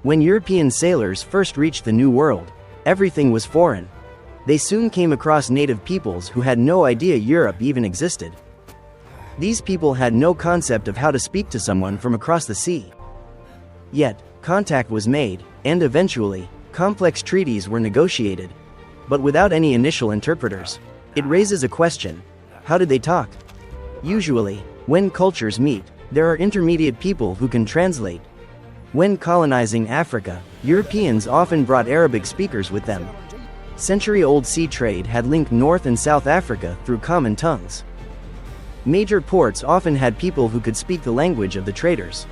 When European sailors first reached the New World, everything was foreign. They soon came across native peoples who had no idea Europe even existed. These people had no concept of how to speak to someone from across the sea. Yet, contact was made, and eventually, complex treaties were negotiated. But without any initial interpreters. It raises a question: how did they talk? Usually, when cultures meet, there are intermediate people who can translate. When colonizing Africa, Europeans often brought Arabic speakers with them. Century-old sea trade had linked North and South Africa through common tongues. Major ports often had people who could speak the language of the traders.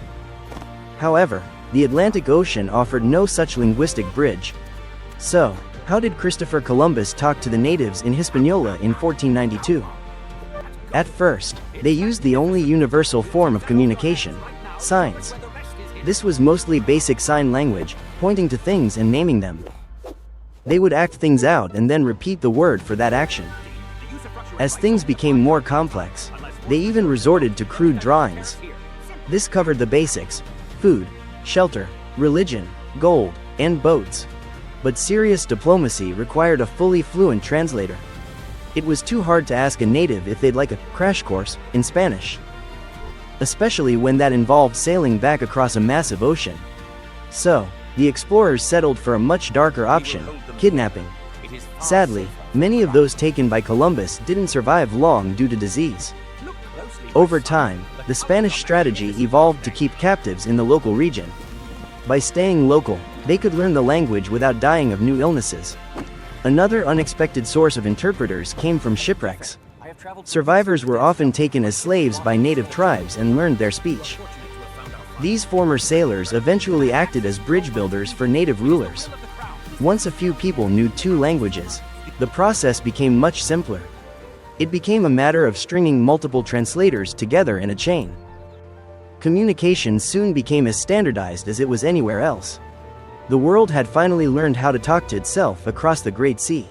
However, the Atlantic Ocean offered no such linguistic bridge. So, how did Christopher Columbus talk to the natives in Hispaniola in 1492? At first, they used the only universal form of communication: signs. This was mostly basic sign language, pointing to things and naming them. They would act things out and then repeat the word for that action. As things became more complex, they even resorted to crude drawings. This covered the basics: food, shelter, religion, gold, and boats. But serious diplomacy required a fully fluent translator. It was too hard to ask a native if they'd like a crash course in Spanish, especially when that involved sailing back across a massive ocean. So, the explorers settled for a much darker option: kidnapping. Sadly, many of those taken by Columbus didn't survive long due to disease. Over time, the Spanish strategy evolved to keep captives in the local region. By staying local, they could learn the language without dying of new illnesses. Another unexpected source of interpreters came from shipwrecks. Survivors were often taken as slaves by native tribes and learned their speech. These former sailors eventually acted as bridge builders for native rulers. Once a few people knew two languages, the process became much simpler. It became a matter of stringing multiple translators together in a chain. Communication soon became as standardized as it was anywhere else. The world had finally learned how to talk to itself across the Great Sea.